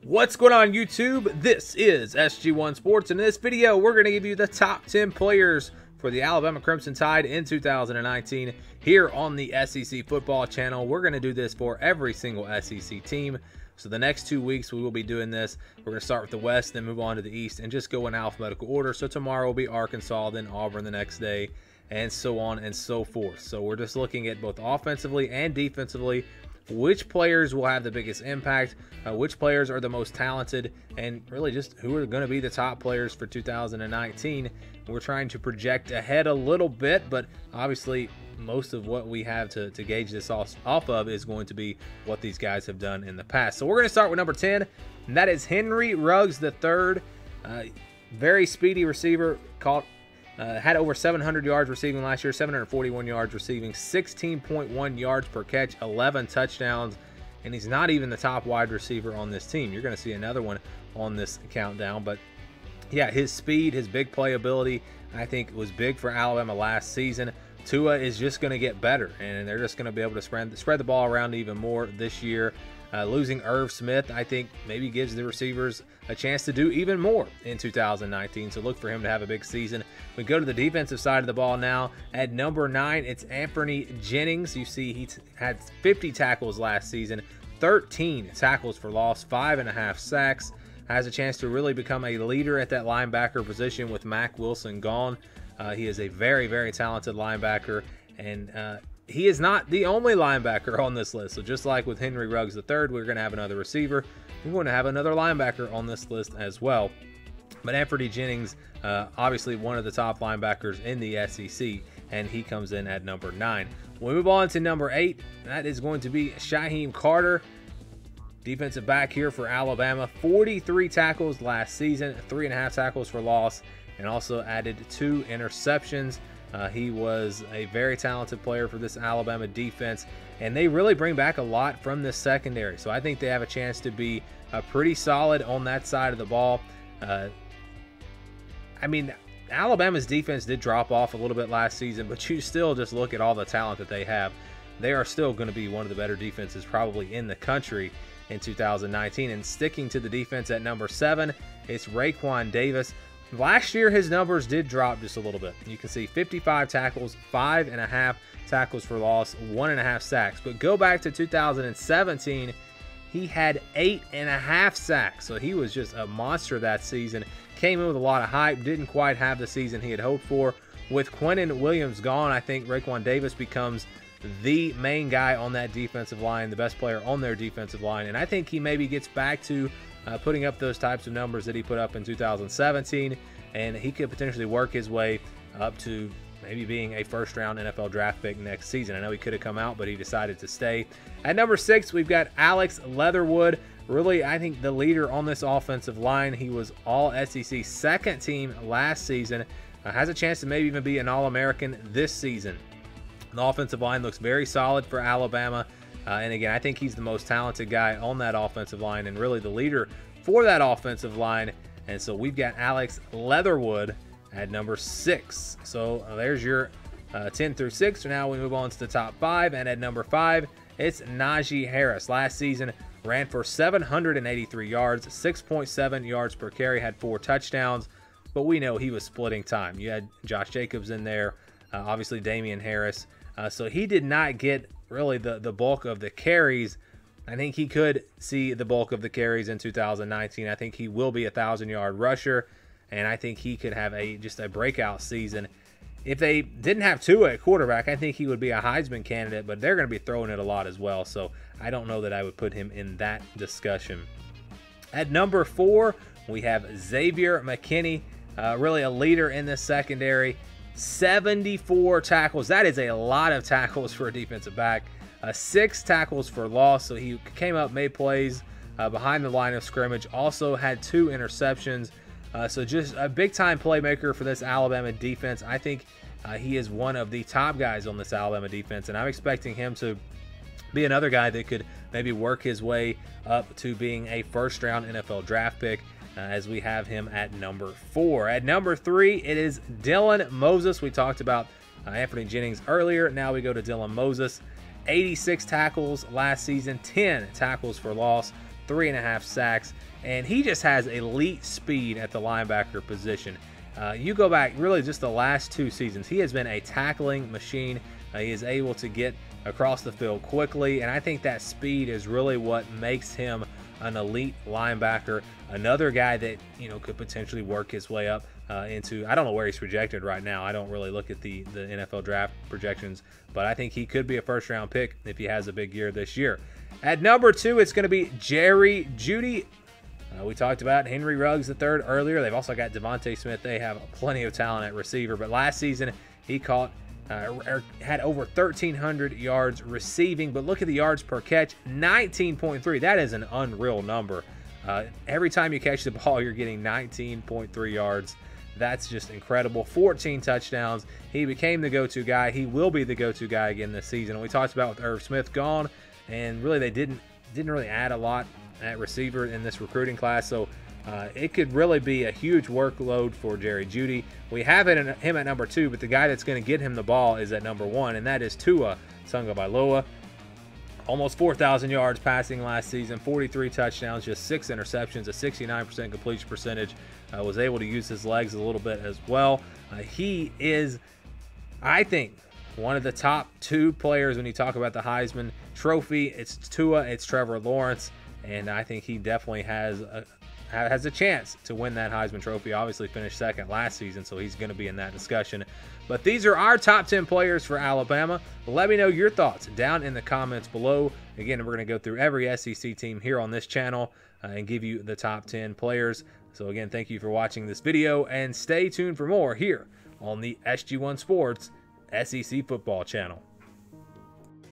What's going on YouTube? This is SG1 Sports. In this video, we're going to give you the top 10 players for the Alabama Crimson Tide in 2019 here on the SEC Football Channel. We're going to do this for every single SEC team. So the next 2 weeks we will be doing this. We're going to start with the West, then move on to the East, and just go in alphabetical order. So tomorrow will be Arkansas, then Auburn the next day, and so on and so forth. So we're just looking at both offensively and defensively, which players will have the biggest impact, which players are the most talented, and really just who are going to be the top players for 2019. We're trying to project ahead a little bit, but obviously most of what we have to gauge this off of is going to be what these guys have done in the past. So we're going to start with number 10, and that is Henry Ruggs III. Very speedy receiver, had over 700 yards receiving last year, 741 yards receiving, 16.1 yards per catch, 11 touchdowns, and he's not even the top wide receiver on this team. You're going to see another one on this countdown, but yeah, his speed, his big playability, I think was big for Alabama last season. Tua is just going to get better, and they're just going to be able to spread the ball around even more this year. Losing Irv Smith, I think, maybe gives the receivers a chance to do even more in 2019. So look for him to have a big season. We go to the defensive side of the ball now. At number 9, it's Anfernee Jennings. You see he had 50 tackles last season, 13 tackles for loss, 5.5 sacks. Has a chance to really become a leader at that linebacker position with Mack Wilson gone. He is a very, very talented linebacker, and he is not the only linebacker on this list. So just like with Henry Ruggs III, we're going to have another receiver. We're going to have another linebacker on this list as well. But Anfernee Jennings, obviously one of the top linebackers in the SEC, and he comes in at number 9. We move on to number 8. That is going to be Shyheim Carter, defensive back here for Alabama. 43 tackles last season, 3.5 tackles for loss, and also added 2 interceptions. He was a very talented player for this Alabama defense, and they really bring back a lot from this secondary. So I think they have a chance to be pretty solid on that side of the ball. I mean, Alabama's defense did drop off a little bit last season, but you still just look at all the talent that they have. They are still going to be one of the better defenses probably in the country in 2019. And sticking to the defense at number 7, it's Raekwon Davis. Last year, his numbers did drop just a little bit. You can see 55 tackles, 5.5 tackles for loss, 1.5 sacks. But go back to 2017, he had 8.5 sacks. So he was just a monster that season. Came in with a lot of hype, didn't quite have the season he had hoped for. With Quinnen Williams gone, I think Raekwon Davis becomes the main guy on that defensive line, the best player on their defensive line. And I think he maybe gets back to putting up those types of numbers that he put up in 2017, and he could potentially work his way up to maybe being a first-round NFL draft pick next season. I know he could have come out, but he decided to stay. At number 6, we've got Alex Leatherwood. Really, I think the leader on this offensive line. He was All-SEC second team last season. Has a chance to maybe even be an All-American this season. The offensive line looks very solid for Alabama. And again, I think he's the most talented guy on that offensive line and really the leader for that offensive line. And so we've got Alex Leatherwood at number 6. So there's your 10 through 6. So now we move on to the top 5. And at number 5, it's Najee Harris. Last season, ran for 783 yards, 6.7 yards per carry, had 4 touchdowns. But we know he was splitting time. You had Josh Jacobs in there, obviously Damian Harris. So he did not get really the bulk of the carries. I think he could see the bulk of the carries in 2019. I think he will be a 1,000-yard rusher, and I think he could have just a breakout season. If they didn't have Tua at quarterback, I think he would be a Heisman candidate, but they're going to be throwing it a lot as well, so I don't know that I would put him in that discussion. At number 4, we have Xavier McKinney, really a leader in this secondary. 74 tackles. That is a lot of tackles for a defensive back. 6 tackles for loss, so he came up, made plays behind the line of scrimmage. Also had 2 interceptions. So just a big-time playmaker for this Alabama defense. I think he is one of the top guys on this Alabama defense, and I'm expecting him to be another guy that could maybe work his way up to being a first-round NFL draft pick. As we have him at number 4. At number 3, it is Dylan Moses. We talked about Anfernee Jennings earlier. Now we go to Dylan Moses. 86 tackles last season, 10 tackles for loss, 3.5 sacks, and he just has elite speed at the linebacker position. You go back really just the last 2 seasons, he has been a tackling machine. He is able to get across the field quickly, and I think that speed is really what makes him an elite linebacker. Another guy that, you know, could potentially work his way up into, I don't know where he's projected right now. I don't really look at the NFL draft projections, but I think he could be a first-round pick if he has a big year this year. At number 2, it's going to be Jerry Jeudy. We talked about Henry Ruggs III earlier. They've also got Devontae Smith. They have plenty of talent at receiver, but last season he had over 1,300 yards receiving, but look at the yards per catch, 19.3. That is an unreal number. Every time you catch the ball, you're getting 19.3 yards. That's just incredible. 14 touchdowns. He became the go-to guy. He will be the go-to guy again this season. We talked about with Irv Smith gone, and really they didn't really add a lot at receiver in this recruiting class, so it could really be a huge workload for Jerry Jeudy. We have him at number 2, but the guy that's going to get him the ball is at number 1, and that is Tua Tagovailoa. Almost 4,000 yards passing last season, 43 touchdowns, just 6 interceptions, a 69% completion percentage. Was able to use his legs a little bit as well. He is, I think, one of the top 2 players when you talk about the Heisman Trophy. It's Tua, it's Trevor Lawrence, and I think he definitely has a chance to win that Heisman Trophy. Obviously finished second last season, so he's going to be in that discussion. But these are our top 10 players for Alabama. Let me know your thoughts down in the comments below. Again, we're going to go through every SEC team here on this channel and give you the top 10 players. So again, thank you for watching this video, and stay tuned for more here on the SG1 Sports SEC Football channel.